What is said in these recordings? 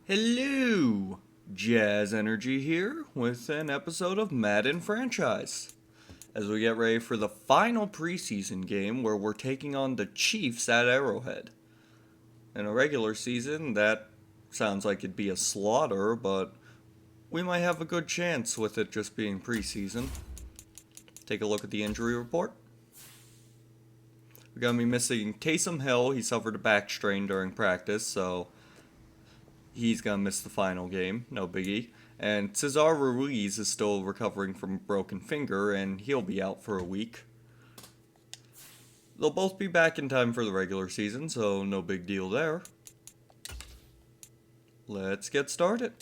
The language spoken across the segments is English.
Hello! Jazz Energy here with an episode of Madden franchise. As we get ready for the final preseason game where we're taking on the Chiefs at Arrowhead. In a regular season, that sounds like it'd be a slaughter, but we might have a good chance with it just being preseason. Take a look at the injury report. We're going to be missing Taysom Hill. He suffered a back strain during practice, so he's going to miss the final game. No biggie. And Cesar Ruiz is still recovering from a broken finger, and he'll be out for a week. They'll both be back in time for the regular season, so no big deal there. Let's get started.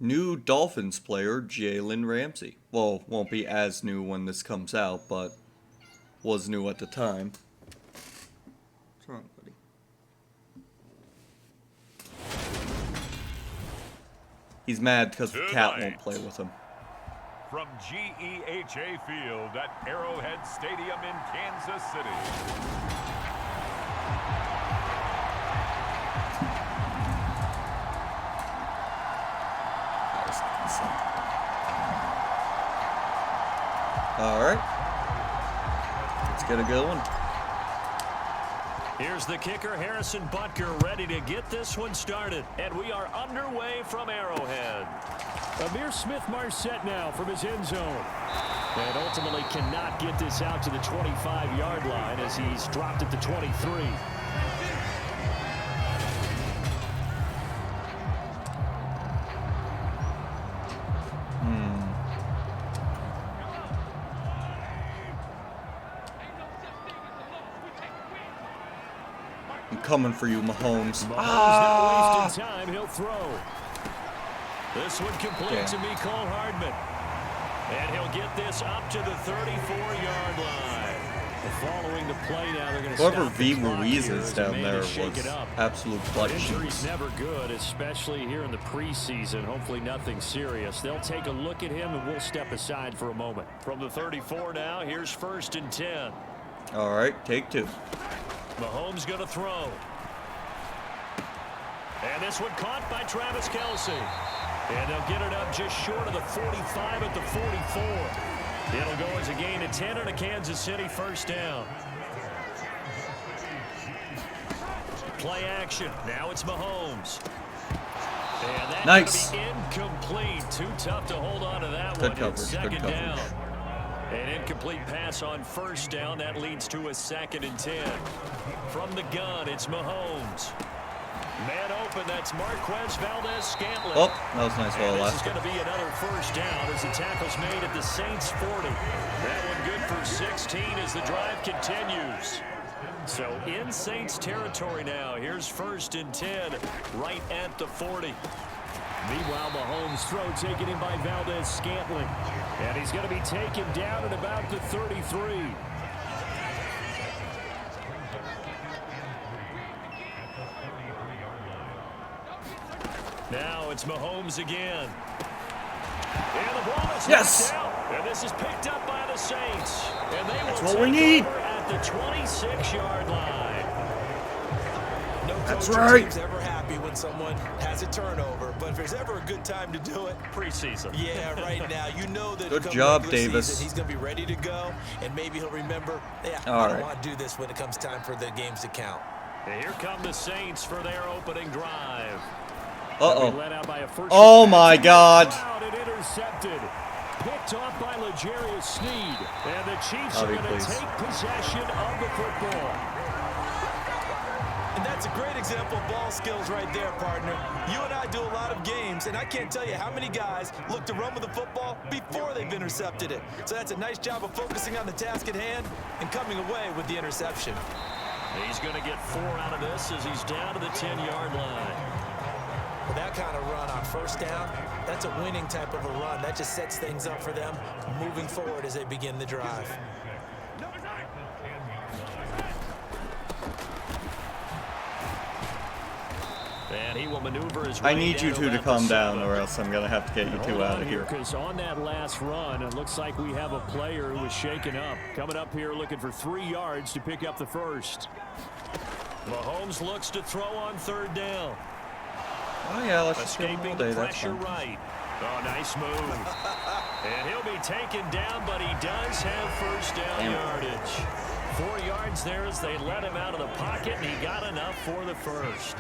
New Dolphins player, Jalen Ramsey. Well, won't be as new when this comes out, but was new at the time. What's wrong, buddy? He's mad because the cat won't play with him. From GEHA Field at Arrowhead Stadium in Kansas City. Alright. Let's get a good one. Here's the kicker, Harrison Butker, ready to get this one started. And we are underway from Arrowhead. Amir Smith-Marset now from his end zone. And ultimately cannot get this out to the 25-yard line as he's dropped at the 23. Coming for you, Mahomes. Not wasting time. He'll throw. This one complete to Mecole Hardman. And he'll get this up to the 34-yard line. Following the play now, they're going to whoever stop V. the clock Ruiz here is as down they there manage to shake was it up. absolute clutch. Injury's never good, especially here in the preseason. Hopefully nothing serious. They'll take a look at him, and we'll step aside for a moment. From the 34 now, here's 1st and 10. All right, take two. Mahomes going to throw. And this one caught by Travis Kelce. And they'll get it up just short of the 45 at the 44. It'll go as a gain of 10 and a Kansas City 1st down. Play action. Now it's Mahomes. And that's nice. Incomplete. Too tough to hold on to that Good one. coverage. It's 2nd Good down. coverage. An incomplete pass on 1st down. That leads to a 2nd and 10. From the gun, it's Mahomes. Man open, that's Marquez Valdez-Scantling. Oh, that was nice ball This last. is going to be another 1st down as the tackle's made at the Saints 40. That one good for 16 as the drive continues. So in Saints territory now. Here's 1st and 10 right at the 40. Meanwhile, Mahomes' throw taken in by Valdez-Scantling. And he's going to be taken down at about the 33. Now it's Mahomes again. And the ball is yes. out. And this is picked up by the Saints. And they That's will what we take need. over at the 26-yard line. No That's coach right. team's ever happy when someone has a turnover, but if there's ever a good time to do it, Preseason. yeah, right now. You know that Good come job, regular Davis. season, he's going to be ready to go, and maybe he'll remember, yeah, All I right. don't want to do this when it comes time for the games to count. And here come the Saints for their opening drive. Uh-oh. Led out by a first Oh, my God. Out and intercepted. Picked off by L'Jarius Sneed. And the Chiefs are going to take possession of the football. And that's a great example of ball skills right there, partner. You and I do a lot of games, and I can't tell you how many guys look to run with the football before they've intercepted it. So that's a nice job of focusing on the task at hand and coming away with the interception. He's going to get 4 out of this as he's down to the 10-yard line. With that kind of run on 1st down, that's a winning type of a run. That just sets things up for them moving forward as they begin the drive. And he will maneuver his I way need you down two to about calm the down, 7. or else I'm gonna have to get you two out of here. Because on that last run, it looks like we have a player who was shaken up. Coming up here looking for 3 yards to pick up the first. Mahomes looks to throw on 3rd down. Oh yeah, let's just give him all Escaping day. That's pressure fine. right. Oh, nice move. And he'll be taken down, but he does have first down yardage. 4 yards there as they let him out of the pocket, and he got enough for the first.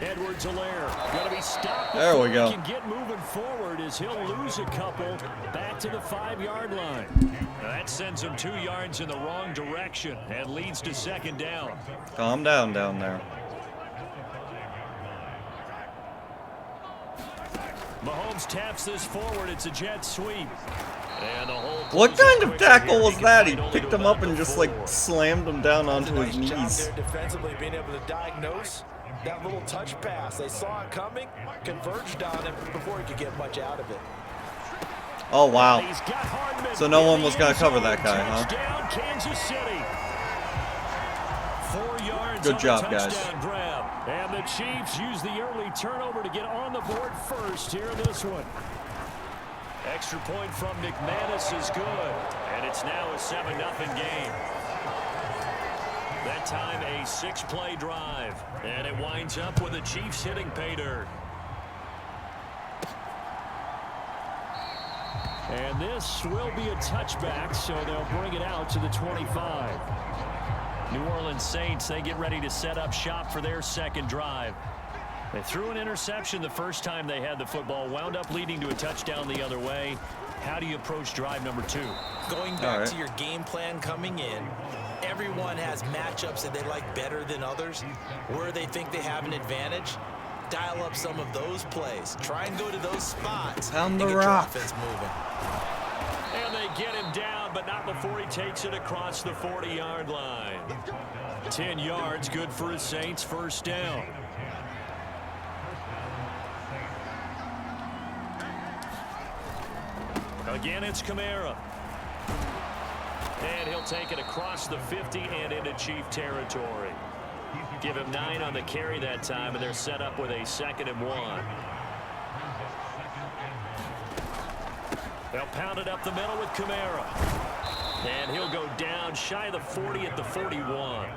Edwards-Helaire going to be stopped. There we go. He can get moving forward as he'll lose a couple back to the 5-yard line. Now that sends him 2 yards in the wrong direction and leads to 2nd down. Calm down there. Mahomes taps this forward. It's a jet sweep. And the whole What kind of quickly tackle here. was that? He Only picked to him up about and the just like 4. slammed him down onto his Nice job knees. there defensively, being able to diagnose that little touch pass. They saw it coming, converged on him before he could get much out of it. Oh wow. He's got Hardman So no in one the was gonna end cover zone. that guy, huh? Touchdown, Kansas City. 4 yards Good on job, the guys. touchdown grab. And the Chiefs use the early turnover to get on the board first here in this one. Extra point from McManus is good. And it's now a 7-0 game. That time a 6-play drive. And it winds up with the Chiefs hitting pay dirt. And this will be a touchback, so they'll bring it out to the 25. New Orleans Saints, they get ready to set up shop for their 2nd drive. They threw an interception the first time they had the football, wound up leading to a touchdown the other way. How do you approach drive number 2? Going back to your game plan coming in, everyone has matchups that they like better than others, where they think they have an advantage. Dial up some of those plays. Try and go to those spots. Pound and the get your rock. offense moving. And they get him down, but not before he takes it across the 40-yard line. 10 yards, good for his Saints, first down. Again, it's Kamara. And he'll take it across the 50 and into Chief territory. Give him 9 on the carry that time, and they're set up with a 2nd and 1. They'll pound it up the middle with Kamara. And he'll go down shy of the 40 at the 41.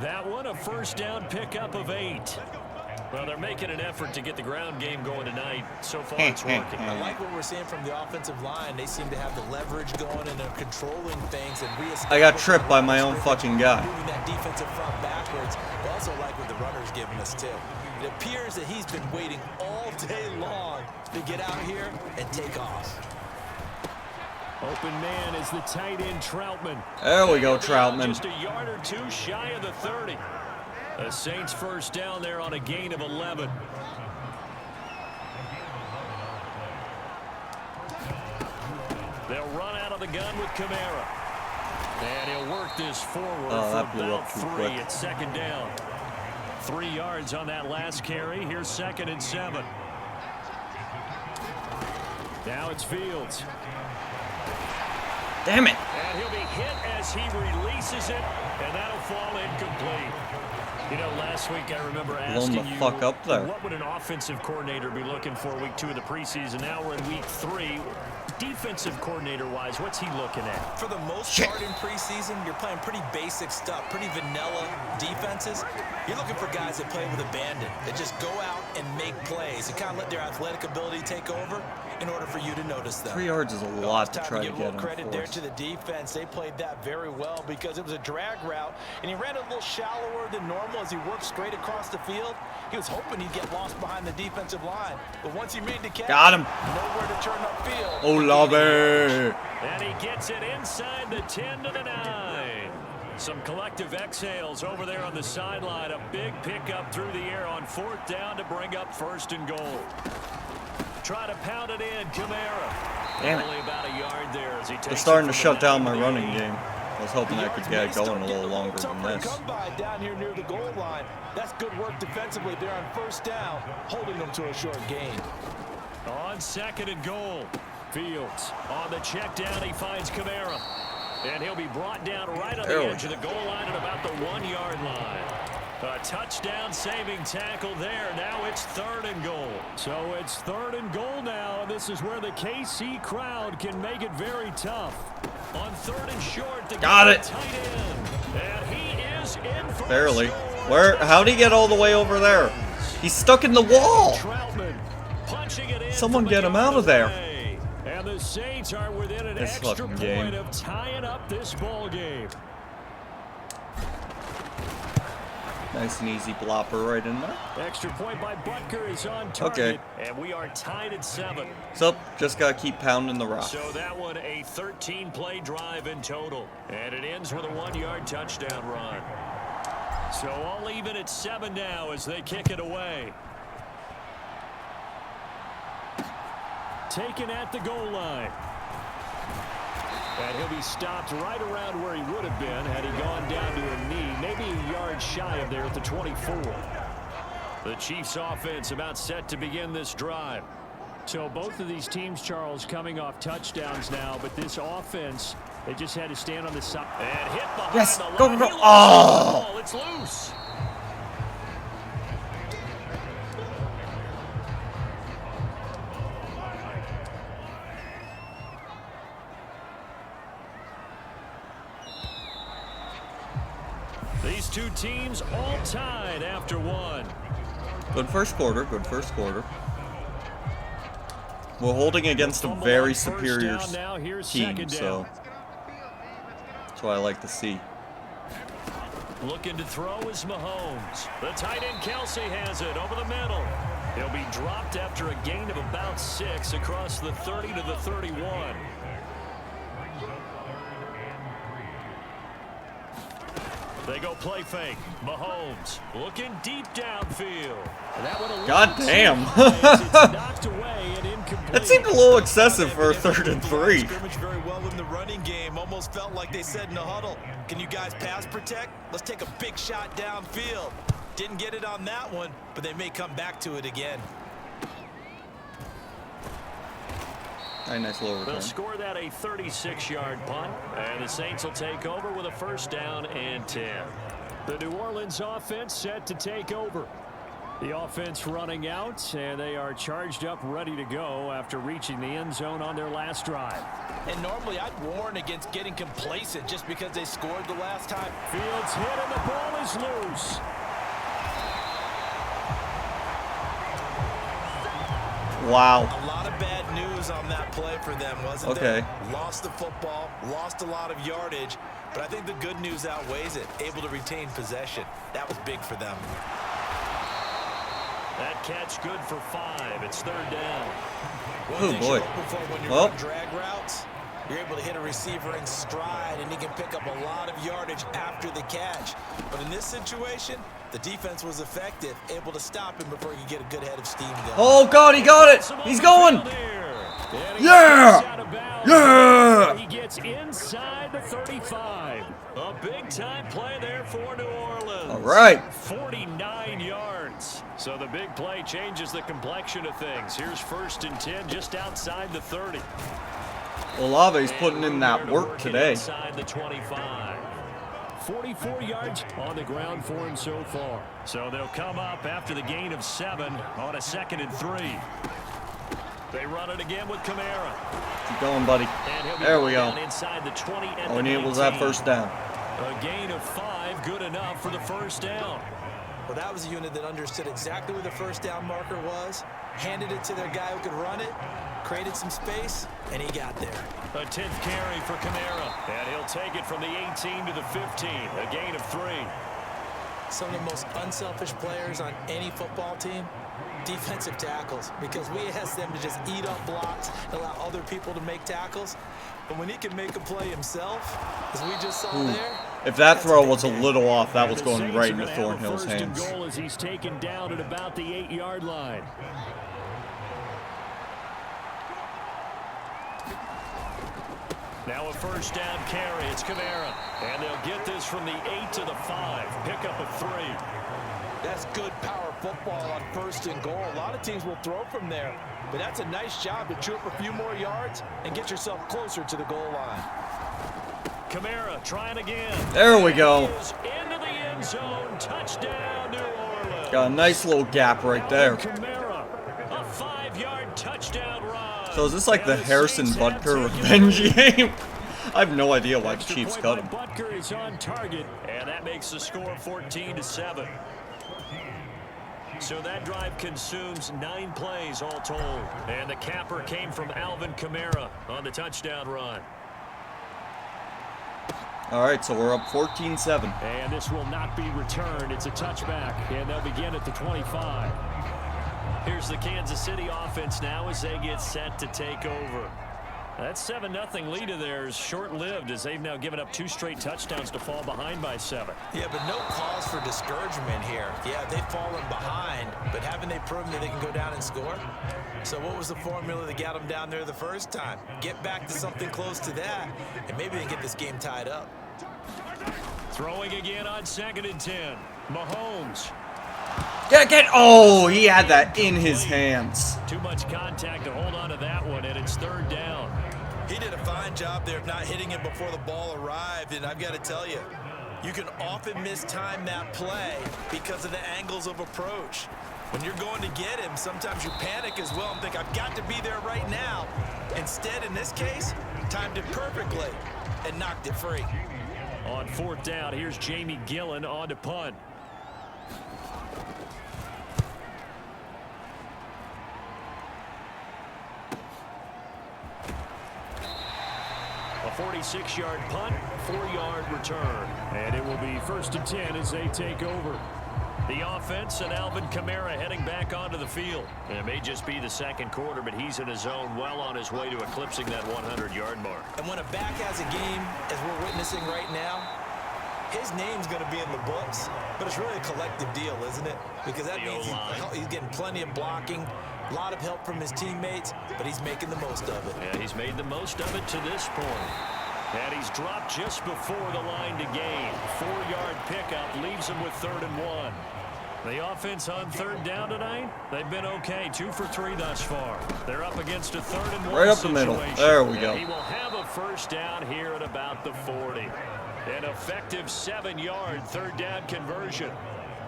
That one a first down pickup of 8. Well, they're making an effort to get the ground game going tonight. So far, it's working. I like what we're seeing from the offensive line. They seem to have the leverage going, and they're controlling things. And I got tripped by my own fucking guy. Moving that defensive front backwards. I also like what the runner's giving us, too. It appears that he's been waiting all day long to get out here and take off. Open man is the tight end, Troutman. There we go, Troutman. Just a yard or 2 shy of the 30. The Saints first down there on a gain of 11. They'll run out of the gun with Kamara. And he'll work this forward Oh, for that blew about up too 3 quick. at 2nd down. 3 yards on that last carry. Here's 2nd and 7. Now it's Fields. Damn it. And he'll be hit as he releases it, and that'll fall incomplete. You know, last week I remember Blown asking the you, fuck up there. what would an offensive coordinator be looking for week 2 of the preseason? Now we're in week 3. Defensive coordinator-wise, what's he looking at? For the most part in preseason, you're playing pretty basic stuff, pretty vanilla defenses. You're looking for guys that play with abandon, that just go out and make plays and kind of let their athletic ability take over in order for you to notice them. 3 yards is a lot to Time try to give a get little credit on there fourth. to the defense. They played that very well because it was a drag route, and he ran a little shallower than normal as he worked straight across the field. He was hoping he'd get lost behind the defensive line, but once he made the catch, Got him. nowhere to turn upfield. Olave. And he gets it inside the 10 to the 9. Some collective exhales over there on the sideline. A big pickup through the air on 4th down to bring up 1st and goal. Try to pound it in, Kamara. Damn it. Only about a yard there as he takes They're starting it to from the shut down 9 my to the running 8. game. I was hoping I could get it going a little longer than this. Come by down here near the goal line. That's good work defensively there on 1st down, holding them to a short gain. On 2nd and goal, Fields on the check down. He finds Kamara. And he'll be brought down right on There the we edge of go. the goal line at about the 1-yard line. A touchdown saving tackle there. Now it's 3rd and goal. So it's 3rd and goal now. This is where the KC crowd can make it very tough. On 3rd and short, the got it. Tight end. And he is in for Barely. Where? How'd he get all the way over there? He's stuck in the wall. Troutman punching it in. Someone get him out of there. And the Saints are within an This extra fucking point game. of tying up this ball game. Nice and easy blopper right in there. Extra point by Butker is on target. Okay. And we are tied at 7. So, just gotta keep pounding the rock. So that one a 13-play drive in total. And it ends with a 1-yard touchdown run. So all even at 7 now as they kick it away. Taken at the goal line. And he'll be stopped right around where he would have been had he gone down to a knee, maybe a yard shy of there at the 24. The Chiefs offense about set to begin this drive. So both of these teams, Charles, coming off touchdowns now, but this offense, they just had to stand on the side. And hit behind Yes, the line. go, go, go. He lost Oh! the ball. It's loose. These two teams all tied after 1. Good first quarter. Good first quarter. We're holding against a very superior team, so that's what I like to see. Looking to throw is Mahomes. The tight end Kelsey has it over the middle. He'll be dropped after a gain of about 6 across the 30 to the 31. They go play fake. Mahomes looking deep downfield. God damn. That seemed a little excessive for a 3rd and 3. Scrimmage very well in the running game. Almost felt like they said in the huddle, can you guys pass protect? Let's take a big shot downfield. Didn't get it on that one, but they may come back to it again. Nice little return. They'll score that a 36-yard punt, and the Saints will take over with a 1st down and 10. The New Orleans offense set to take over. The offense running out, and they are charged up, ready to go after reaching the end zone on their last drive. And normally I'd warn against getting complacent just because they scored the last time. Fields hit, and the ball is loose. Wow. A lot of bad news on that play for them, wasn't there? Lost the football, lost a lot of yardage, but I think the good news outweighs it. Able to retain possession. That was big for them. That catch good for 5. It's 3rd down. Oh, boy. When you run drag routes, you're able to hit a receiver in stride, and he can pick up a lot of yardage after the catch. But in this situation, the defense was effective, able to stop him before he could get a good head of steam going. Oh, God, he got it. He's going. Yeah. Yeah. He gets inside the 35. A big-time play there for New Orleans. All right. 49 yards. So the big play changes the complexion of things. Here's 1st and 10 just outside the 30. Olave's putting in that work today. Inside the 25. 44 yards on the ground for him so far. So they'll come up after the gain of 7 on a 2nd and 3. They run it again with Kamara. Keep going, buddy. There we go. Inside the 20 and All we needed was that 1st down. A gain of 5, good enough for the 1st down. Well, that was a unit that understood exactly where the 1st down marker was, handed it to their guy who could run it, created some space, and he got there. A 10th carry for Kamara, and he'll take it from the 18 to the 15, a gain of 3. Some of the most unselfish players on any football team, defensive tackles, because we ask them to just eat up blocks, allow other people to make tackles. But when he can make a play himself, as we just saw there. If that throw was a little off, that was going right into Thornhill's hands. Goal as he's taken down at about the 8-yard line. Now a 1st down carry. It's Kamara. And they'll get this from the 8 to the 5. Pick up a 3. That's good power football on 1st and goal. A lot of teams will throw from there. But that's a nice job to chew up a few more yards and get yourself closer to the goal line. Kamara trying again. There we go. Into the end end zone. Touchdown, New Orleans. Got a nice little gap right there. Kamara, a 5-yard touchdown run. So is this like the Harrison Butker revenge game? I have no idea why the Chiefs cut him. Butker is on target, and that makes the score 14-7. So that drive consumes 9 plays all told. And the capper came from Alvin Kamara on the touchdown run. All right, so we're up 14-7. And this will not be returned. It's a touchback, and they'll begin at the 25. Here's the Kansas City offense now as they get set to take over. That 7-0 lead of theirs short-lived as they've now given up 2 straight touchdowns to fall behind by 7. Yeah, but no cause for discouragement here. Yeah, they've fallen behind, but haven't they proven that they can go down and score? So what was the formula that got them down there the first time? Get back to something close to that, and maybe they get this game tied up. Throwing again on 2nd and 10. Mahomes. Oh, he had that in his hands. Too much contact to hold on to that one, and it's 3rd down. He did a fine job there of not hitting it before the ball arrived, and I've got to tell you, you can often mistime that play because of the angles of approach. When you're going to get him, sometimes you panic as well and think, I've got to be there right now. Instead, in this case, timed it perfectly and knocked it free. On 4th down, here's Jamie Gillen on to punt. A 46-yard punt, 4-yard return. And it will be 1st and 10 as they take over. The offense and Alvin Kamara heading back onto the field. And it may just be the 2nd quarter, but he's in his zone well on his way to eclipsing that 100-yard mark. And when a back has a game, as we're witnessing right now, his name's going to be in the books, but it's really a collective deal, isn't it? Because that means he's getting plenty of blocking, a lot of help from his teammates, but he's making the most of it. Yeah, he's made the most of it to this point. And he's dropped just before the line to gain. 4-yard pickup leaves him with 3rd and 1. The offense on 3rd down tonight, they've been okay. 2 for 3 thus far. They're up against a 3rd and 1 right up the middle. There we go. He will have a 1st down here at about the 40. An effective 7-yard 3rd down conversion.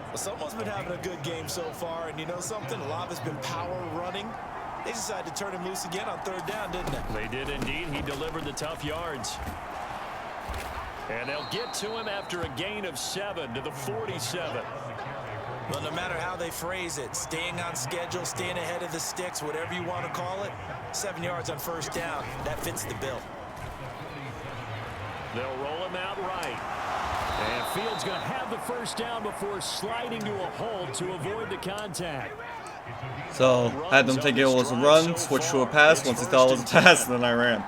Well, someone's been having a good game so far, and you know something? Olave has been power running. They decided to turn him loose again on 3rd down, didn't they? They did indeed. He delivered the tough yards. And they'll get to him after a gain of 7 to the 47. Well, no matter how they phrase it, staying on schedule, staying ahead of the sticks, whatever you want to call it, 7 yards on 1st down, that fits the bill. They'll roll him out right. And Fields going to have the 1st down before sliding to a hold to avoid the contact. So, had them think it was a run, switched to a pass. Once he thought it was a pass, then I ran.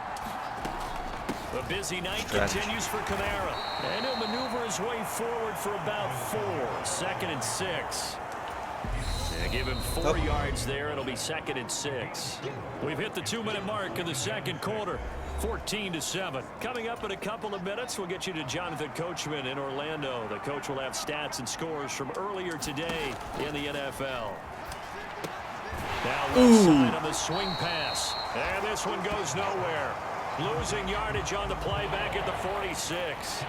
The busy night continues for Kamara. And he'll maneuver his way forward for about 4. 2nd and 6. And give him 4 yards there. It'll be 2nd and 6. We've hit the 2-minute mark in the 2nd quarter. 14-7. Coming up in a couple of minutes, we'll get you to Jonathan Coachman in Orlando. The coach will have stats and scores from earlier today in the NFL. Now left side on the swing pass. And this one goes nowhere. Losing yardage on the play back at the 46.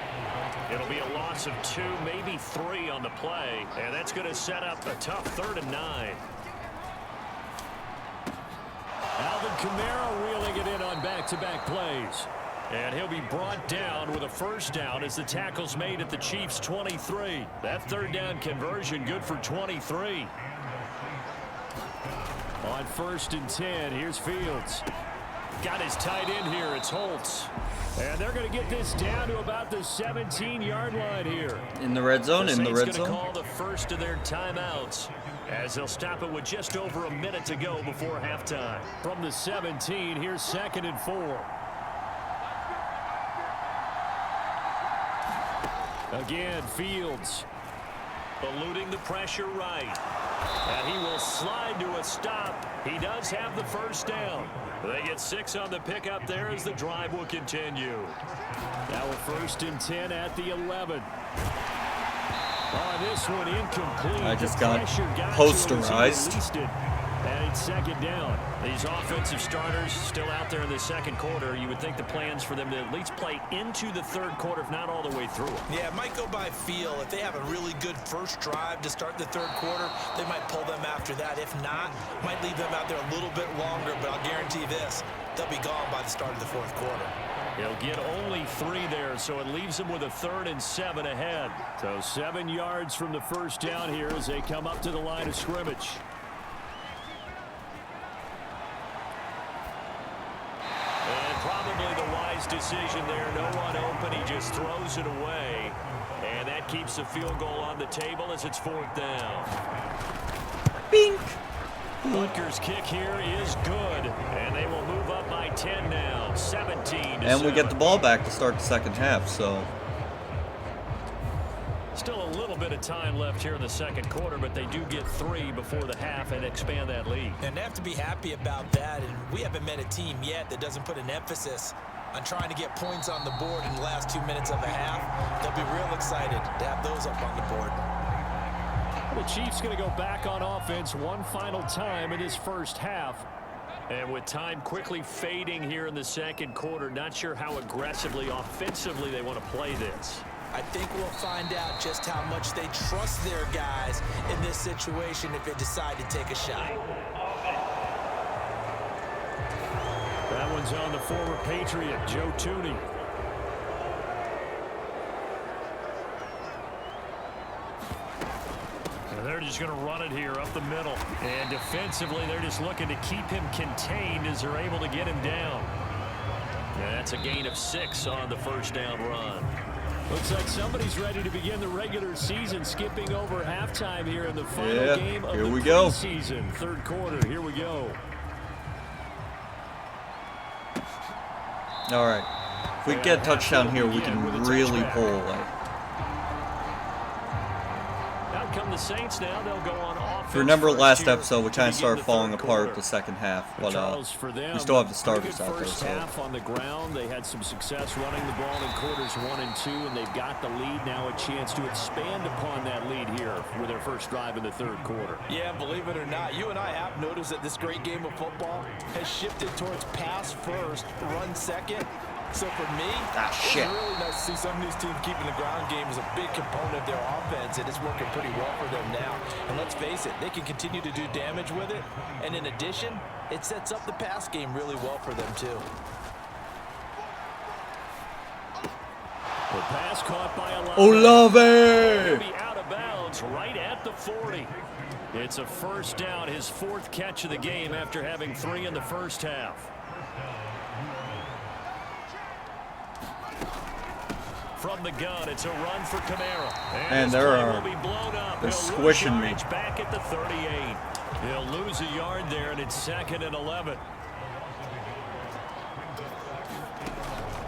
It'll be a loss of 2, maybe 3 on the play. And that's going to set up a tough 3rd and 9. Alvin Kamara reeling it in on back-to-back plays. And he'll be brought down with a 1st down as the tackle's made at the Chiefs' 23. That 3rd down conversion good for 23. On 1st and 10, here's Fields. Got his tight end here. It's Holtz. And they're going to get this down to about the 17-yard line here. In the red zone, in the red zone. Going to call the first of their timeouts as they'll stop it with just over a minute to go before halftime. From the 17, here's 2nd and 4. Again, Fields eluding the pressure right. And he will slide to a stop. He does have the 1st down. They get 6 on the pickup there as the drive will continue. Now a 1st and 10 at the 11. On this one, incomplete. I just got posterized. And he second down. These offensive starters still out there in the second quarter. You would think the plans for them to at least play into the third quarter, if not all the way through. Yeah, it might go by feel. If they have a really good first drive to start the third quarter, they might pull them after that. If not, might leave them out there a little bit longer, but I'll guarantee this, they'll be gone by the start of the fourth quarter. He'll get only 3 there, so it leaves him with a 3rd and 7 ahead. So 7 yards from the first down here as they come up to the line of scrimmage. And probably the wise decision there. No one open. He just throws it away. And that keeps the field goal on the table as it's 4th down. Bink. Butker's kick here is good, and they will move up by 10 now, 17-7. And we get the ball back to start the second half, so. Still a little bit of time left here in the second quarter, but they do get 3 before the half and expand that lead. And they have to be happy about that, and we haven't met a team yet that doesn't put an emphasis on trying to get points on the board in the last 2 minutes of a half. They'll be real excited to have those up on the board. The Chiefs going to go back on offense one final time in this first half. And with time quickly fading here in the second quarter, not sure how aggressively, offensively they want to play this. I think we'll find out just how much they trust their guys in this situation if they decide to take a shot. That one's on the former Patriot, Joe Tooney. They're just going to run it here up the middle. And defensively, they're just looking to keep him contained as they're able to get him down. And that's a gain of 6 on the first down run. Looks like somebody's ready to begin the regular season, skipping over halftime here in the final game of the preseason. Third quarter, here we go. All right. If we get a touchdown here, we can really pull away. Come the Saints now, they'll go on offense. If you remember last episode, we kind of started falling apart the second half, but we still have the starters out there. First half on the ground, they had some success running the ball in quarters 1 and 2, and they've got the lead now. A chance to expand upon that lead here with their first drive in the third quarter. Yeah, believe it or not, you and I have noticed that this great game of football has shifted towards pass first, run second. So for me, it's really nice to see some of these teams keeping the ground game as a big component of their offense, and it's working pretty well for them now. And let's face it, they can continue to do damage with it. And in addition, it sets up the pass game really well for them too. The pass caught by Olave! Be out of bounds right at the 40. It's a first down, his 4th catch of the game after having 3 in the first half. From the gun, it's a run for Kamara. And they're squishing me. Back at the 38. He'll lose a yard there, and it's 2nd and 11.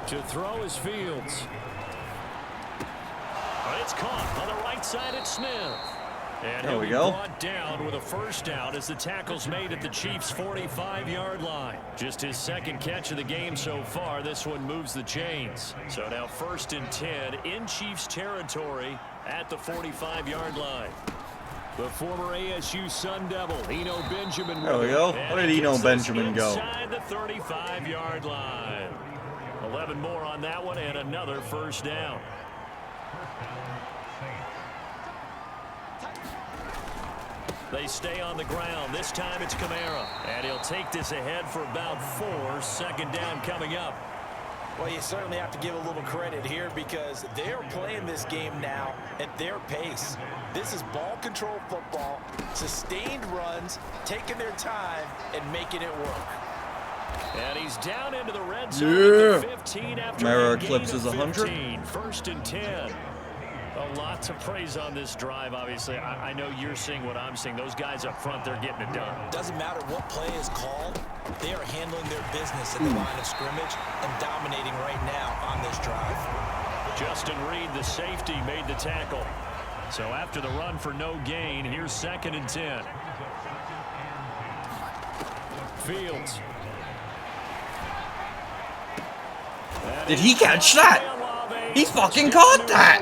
To throw is Fields. It's caught on the right side at Smith. And there we go. Brought down with a first down as the tackle's made at the Chiefs' 45-yard line. Just his 2nd catch of the game so far. This one moves the chains. So now 1st and 10 in Chiefs territory at the 45-yard line. The former ASU Sun Devil, Eno Benjamin. There we go. Where did Eno Benjamin go? Inside the 35-yard line. 11 more on that one and another first down. They stay on the ground. This time it's Kamara. And he'll take this ahead for about 4. 2nd down coming up. Well, you certainly have to give a little credit here because they're playing this game now at their pace. This is ball control football, sustained runs, taking their time, and making it work. And he's down into the red zone at the 15 after Kamara a gain eclipses of 100. 1st and 10. A lot to praise on this drive, obviously. I know you're seeing what I'm seeing. Those guys up front, they're getting it done. Doesn't matter what play is called. They are handling their business at the line of scrimmage and dominating right now on this drive. Justin Reed, the safety, made the tackle. So after the run for no gain, here's 2nd and 10. Fields. Did he catch that? He fucking caught that!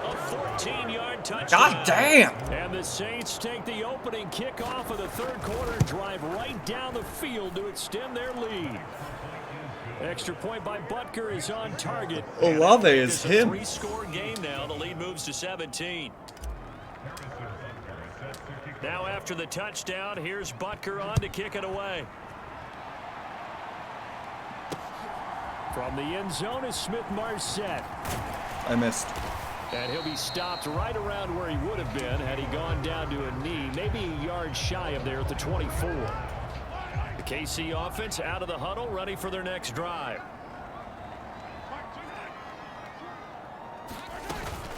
A 4th 15-yard touchdown. God damn! And the Saints take the opening kickoff of the third quarter and drive right down the field to extend their lead. Extra point by Butker is on target. Olave is him. It's a 3-score game now. The lead moves to 17. Now after the touchdown, here's Butker on to kick it away. From the end zone is Smith-Marset. I missed. And he'll be stopped right around where he would have been had he gone down to a knee, maybe a yard shy of there at the 24. The KC offense out of the huddle, ready for their next drive.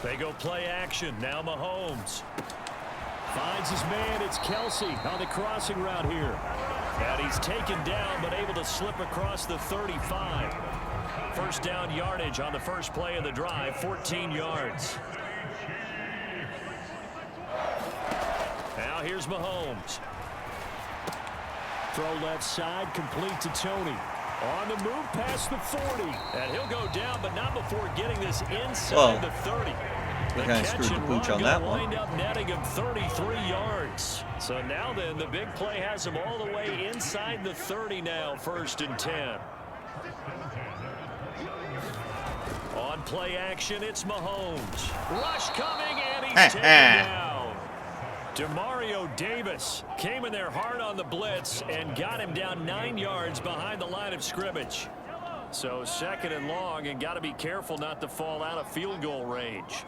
They go play action. Now Mahomes finds his man. It's Kelsey on the crossing route here. And he's taken down but able to slip across the 35. First down yardage on the first play of the drive, 14 yards. Now here's Mahomes. Throw left side, complete to Tony. On the move past the 40. And he'll go down, but not before getting this inside the 30. They kind of screwed the pooch on that one. Wind up netting him 33 yards. So now then, the big play has him all the way inside the 30 now, 1st and 10. On play action, it's Mahomes. Rush coming, and he's taken down. Demario Davis came in there hard on the blitz and got him down 9 yards behind the line of scrimmage. So 2nd and long, and got to be careful not to fall out of field goal range.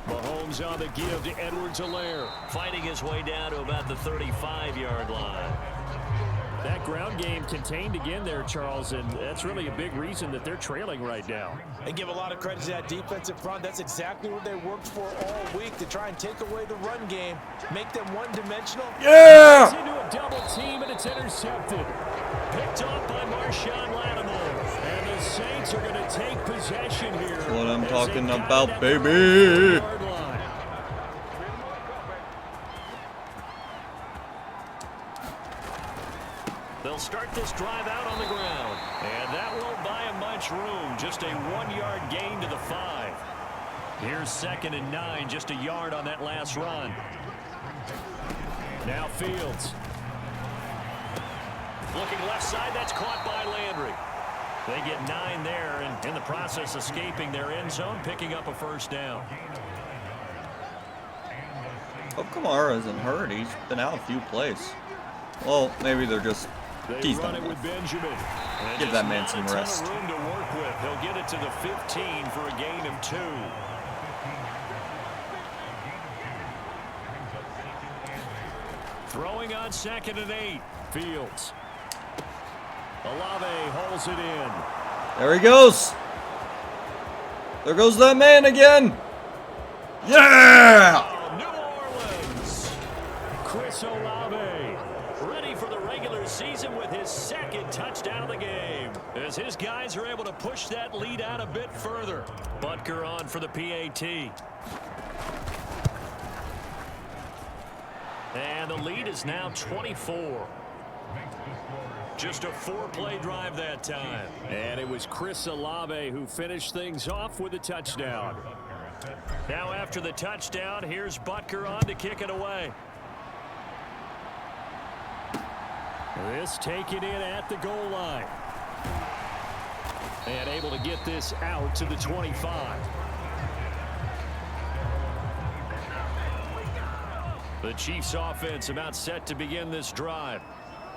Mahomes on the give to Edwards-Helaire, fighting his way down to about the 35-yard line. That ground game contained again there, Charles, and that's really a big reason that they're trailing right now. And give a lot of credit to that defensive front. That's exactly what they worked for all week, to try and take away the run game, make them one-dimensional. Yeah! It's into a double team, and it's intercepted. Picked off by Marshawn Lattimore. And the Saints are going to take possession here. That's what I'm talking about, baby. They'll start this drive out on the ground. And that won't buy him much room. Just a 1-yard gain to the 5. Here's 2nd and 9, just a yard on that last run. Now Fields. Looking left side, that's caught by Landry. They get 9 there, and in the process escaping their end zone, picking up a 1st down. Hope Kamara isn't hurt. He's been out a few plays. Well, maybe they're just They run it with Benjamin. And give that man some rest. Not a ton of room to work with. He'll get it to the 15 for a gain of 2. Throwing on 2nd and 8. Fields. Olave holds it in. There he goes. There goes that man again. Yeah! New Orleans. Chris Olave ready for the regular season with his 2nd touchdown of the game, as his guys are able to push that lead out a bit further. Butker on for the PAT. And the lead is now 24. Just a 4-play drive that time. And it was Chris Olave who finished things off with a touchdown. Now after the touchdown, here's Butker on to kick it away. This taken in at the goal line. And able to get this out to the 25. The Chiefs offense about set to begin this drive.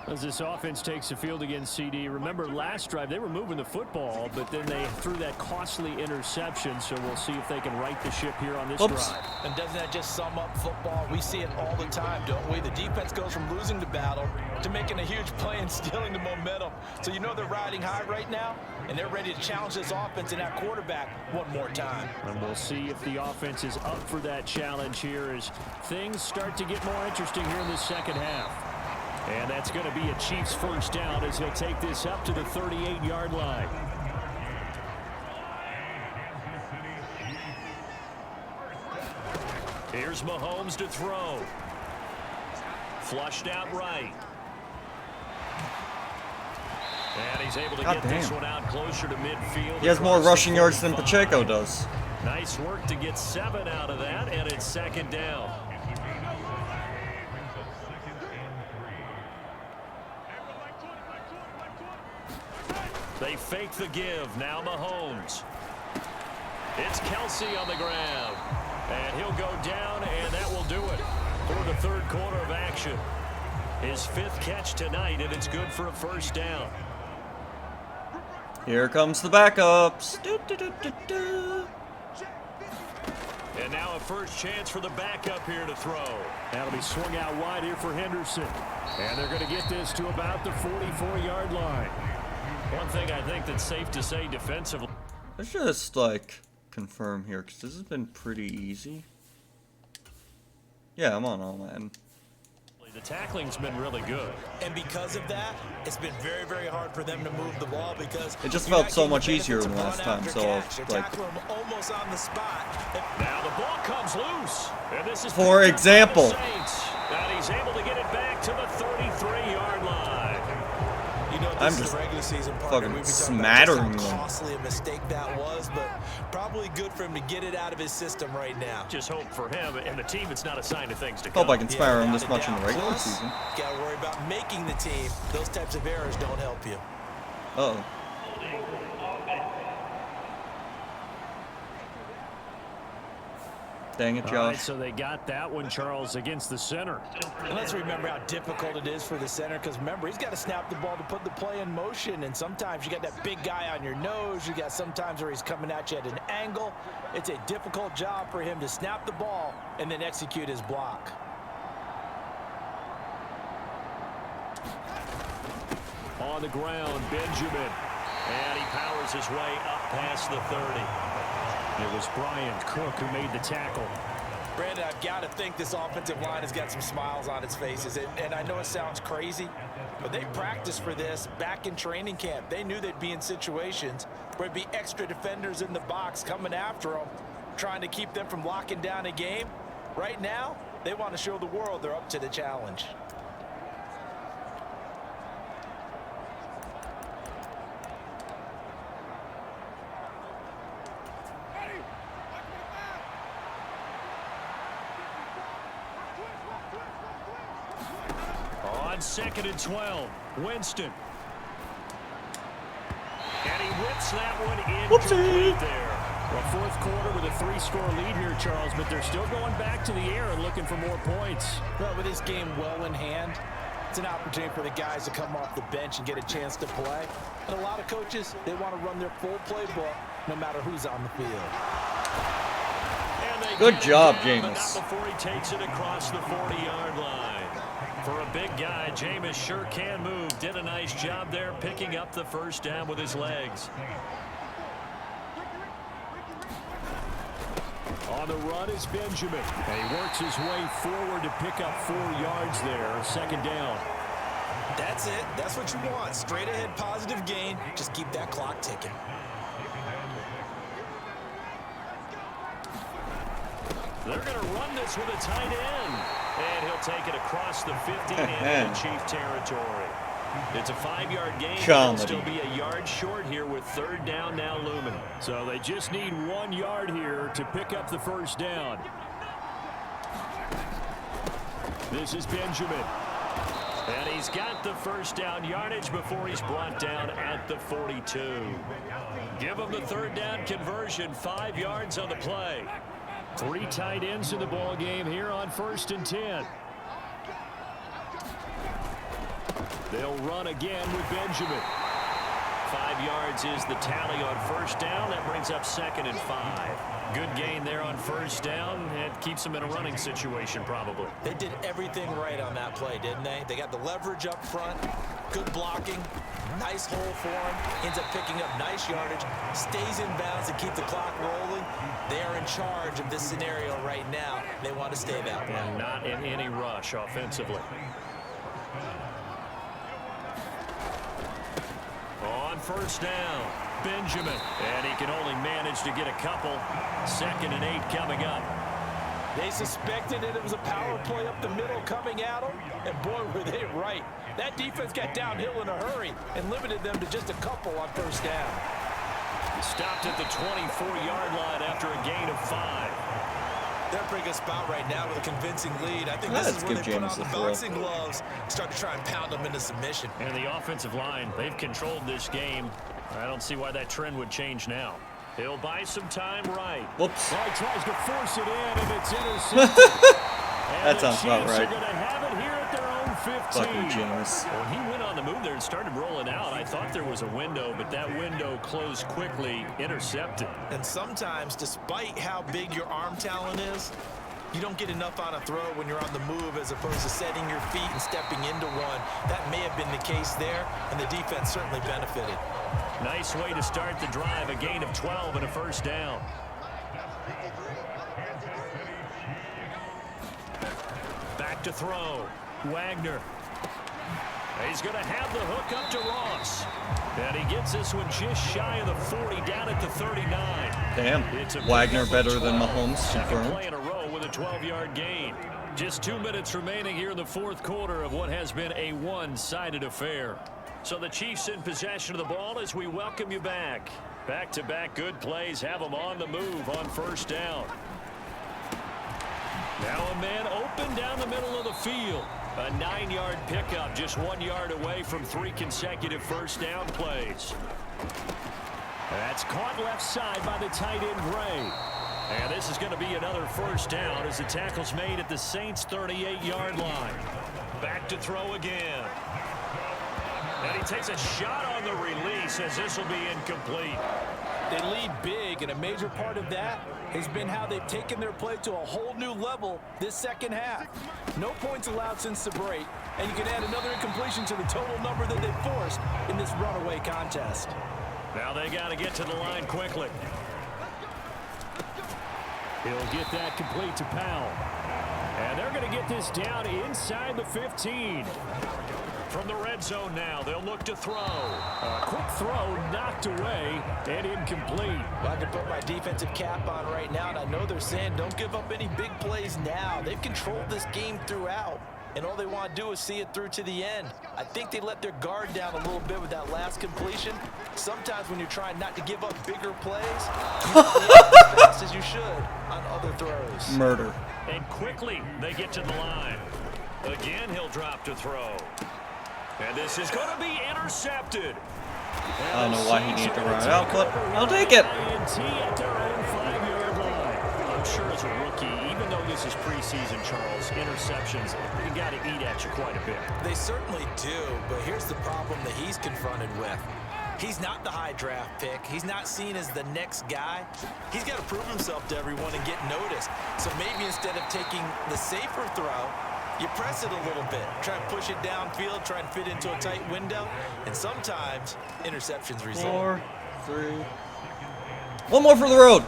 As this offense takes the field against CD, remember last drive they were moving the football, but then they threw that costly interception, so we'll see if they can right the ship here on this drive. And doesn't that just sum up football? We see it all the time, don't we? The defense goes from losing the battle to making a huge play and stealing the momentum. So you know they're riding high right now, and they're ready to challenge this offense and that quarterback one more time. And we'll see if the offense is up for that challenge here as things start to get more interesting here in the 2nd half. And that's going to be a Chiefs 1st down as he'll take this up to the 38-yard line. Here's Mahomes to throw. Flushed out right. And he's able to God get damn. this one out closer to midfield. He has more across the rushing yards than 45. Pacheco does. Nice work to get 7 out of that, and it's 2nd down. They fake the give. Now Mahomes. It's Kelsey on the ground. And he'll go down, and that will do it for the 3rd quarter of action. His 5th catch tonight, and it's good for a 1st down. Here comes the backups. Do, do, do, do, do. And now a first chance for the backup here to throw. That'll be swung out wide here for Henderson. And they're going to get this to about the 44-yard line. One thing I think that's safe to say defensively. Let's just, like, confirm here, because this has been pretty easy. Yeah, I'm on all Madden. The tackling's been really good. And because of that, it's been very, very hard for them to move the ball because It just you're felt not so getting much the easier benefits than of last run time, after so, catch. They're like- tackling them almost on the spot. Now the ball comes loose. And this is For example. And he's able to get it back to the 33-yard line. You know, this I'm is just the regular season fucking partner. We've been talking about smattering just them. how costly a mistake that was, but probably good for him to get it out of his system right now. Just hope for him and the team it's not a sign of things to come. Hope I can spare him without this a much in the doubt. regular Plus, season. Got to worry about making the team. Those types of errors don't help you. Uh-oh. Dang it, All right, Josh. so they got that one, Charles, against the center. And let's remember how difficult it is for the center because, remember, he's got to snap the ball to put the play in motion. And sometimes you got that big guy on your nose. You got sometimes where he's coming at you at an angle. It's a difficult job for him to snap the ball and then execute his block. On the ground, Benjamin. And he powers his way up past the 30. It was Brian Cook who made the tackle. Brandon, I've got to think this offensive line has got some smiles on its faces. And I know it sounds crazy, but they practiced for this back in training camp. They knew they'd be in situations where there'd be extra defenders in the box coming after them, trying to keep them from locking down a game. Right now, they want to show the world they're up to the challenge. On 2nd and 12, Winston. And he whips that one incomplete there. Well, 4th quarter with a 3-score lead here, Charles, but they're still going back to the air and looking for more points. Well, with this game well in hand, it's an opportunity for the guys to come off the bench and get a chance to play. And a lot of coaches, they want to run their full playbook no matter who's on the field. And they Good get job, him down, Jameis. but not before he takes it across the 40-yard line. For a big guy, Jameis sure can move. Did a nice job there picking up the 1st down with his legs. On the run is Benjamin. And he works his way forward to pick up 4 yards there. 2nd down. That's it. That's what you want. Straight ahead positive gain. Just keep that clock ticking. They're going to run this with a tight end. And he'll take it across the 50 and into Chief territory. It's a 5-yard gain. They'll still be a yard short here with 3rd down now looming. So they just need 1 yard here to pick up the 1st down. This is Benjamin. And he's got the 1st down yardage before he's brought down at the 42. Give him the 3rd down conversion, 5 yards on the play. 3 tight ends in the ball game here on 1st and 10. They'll run again with Benjamin. 5 yards is the tally on 1st down. That brings up 2nd and 5. Good gain there on 1st down. It keeps them in a running situation probably. They did everything right on that play, didn't they? They got the leverage up front, good blocking, nice hole for him, ends up picking up nice yardage, stays in bounds to keep the clock rolling. They are in charge of this scenario right now. They want to stay that way. And not in any rush offensively. On 1st down, Benjamin. And he can only manage to get a couple. 2nd and 8 coming up. They suspected that it was a power play up the middle coming at them, and boy, were they right. That defense got downhill in a hurry and limited them to just a couple on first down. Stopped at the 24-yard line after a gain of 5. They're in a pretty good spot right now with a convincing lead. I think this is where they put on the boxing gloves, start to try and pound them into submission. And the offensive line, they've controlled this game. I don't see why that trend would change now. He'll buy some time right. Whoops. Well, he tries to force it in, and it's intercepted. That sounds about right. They're going to have it here at their own 15. Fucking James. When he went on the move there and started rolling out, I thought there was a window, but that window closed quickly, intercepted. And sometimes, despite how big your arm talent is, you don't get enough on a throw when you're on the move as opposed to setting your feet and stepping into one. That may have been the case there, and the defense certainly benefited. Nice way to start the drive, a gain of 12 and a first down. Back to throw. Wagner. He's going to have the hook up to Ross. And he gets this one just shy of the 40, down at the 39. Damn. Wagner better than Mahomes. Second play in a row with a 12-yard gain. Just 2 minutes remaining here in the fourth quarter of what has been a one-sided affair. So the Chiefs in possession of the ball as we welcome you back. Back-to-back good plays have them on the move on first down. Now a man open down the middle of the field. A 9-yard pickup, just 1 yard away from 3 consecutive first down plays. That's caught left side by the tight end Gray. And this is going to be another first down as the tackle's made at the Saints' 38-yard line. Back to throw again. And he takes a shot on the release as this will be incomplete. They lead big, and a major part of that has been how they've taken their play to a whole new level this second half. No points allowed since the break, and you can add another incompletion to the total number that they've forced in this runaway contest. Now they got to get to the line quickly. He'll get that complete to Powell. And they're going to get this down inside the 15. From the red zone now, they'll look to throw. A quick throw knocked away and incomplete. Well, I can put my defensive cap on right now, and I know they're saying don't give up any big plays now. They've controlled this game throughout, and all they want to do is see it through to the end. I think they let their guard down a little bit with that last completion. Sometimes when you're trying not to give up bigger plays, you don't react as fast as you should on other throws. Murder. And quickly they get to the line. Again, he'll drop to throw. And this is going to be intercepted. I don't know why he needed to run it out, but I'll take it. At their own 5-yard line. I'm sure as a rookie, even though this is preseason, Charles, interceptions, you got to eat at you quite a bit. They certainly do, but here's the problem that he's confronted with. He's not the high draft pick. He's not seen as the next guy. He's got to prove himself to everyone and get noticed. So maybe instead of taking the safer throw, you press it a little bit, try and push it downfield, try and fit into a tight window, and sometimes interceptions result. 4, 3. One more for the road.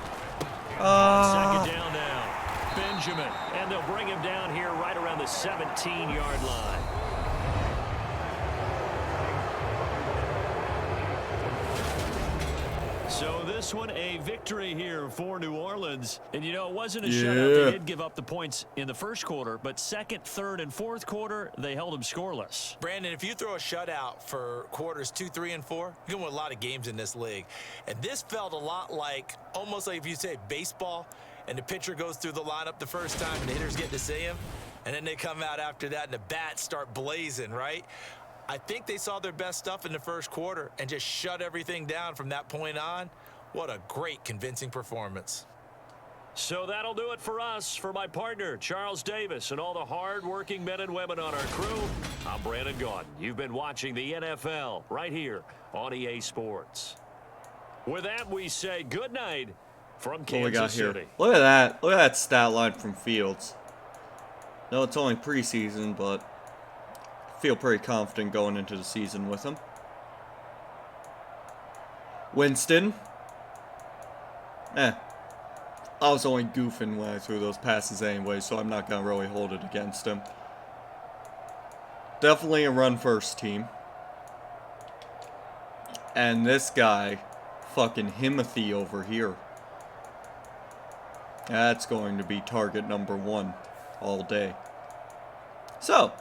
Second down now. Benjamin, and they'll bring him down here right around the 17-yard line. So this one a victory here for New Orleans. And, you know, it wasn't a shutout. They did give up the points in the first quarter, but second, third, and fourth quarter, they held them scoreless. Brandon, if you throw a shutout for quarters 2, 3, and 4, you're going to win a lot of games in this league. And this felt a lot like, almost like if you say baseball, and the pitcher goes through the lineup the first time, and the hitters get to see him, and then they come out after that, and the bats start blazing, right? I think they saw their best stuff in the first quarter and just shut everything down from that point on. What a great, convincing performance. So that'll do it for us. For my partner, Charles Davis, and all the hard-working men and women on our crew, I'm Brandon Gaudin. You've been watching the NFL right here on EA Sports. With that, we say good night from Kansas What we got City. here? Look at that. Look at that stat line from Fields. No, it's only preseason, but feel pretty confident going into the season with him. Winston. I was only goofing when I threw those passes anyway, so I'm not going to really hold it against him. Definitely a run-first team. And this guy, fucking Himothy over here. That's going to be target number 1 all day. So,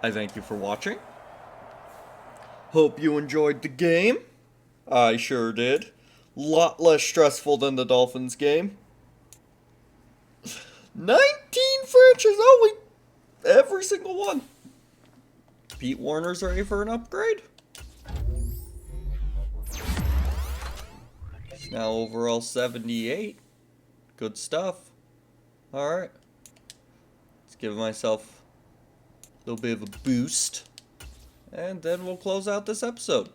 I thank you for watching. Hope you enjoyed the game. I sure did. Lot less stressful than the Dolphins game. 19 franchises. Oh, every single one. Pete Warner's ready for an upgrade. He's now overall 78. Good stuff. Alright. Let's give myself a little bit of a boost. And then we'll close out this episode.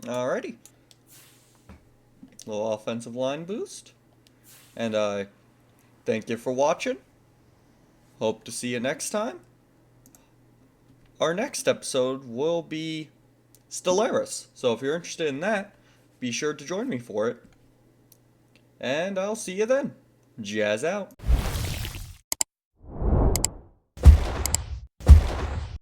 Alrighty. Little offensive line boost. And I thank you for watching. Hope to see you next time. Our next episode will be Stellaris. So if you're interested in that, be sure to join me for it. And I'll see you then. Jazz out.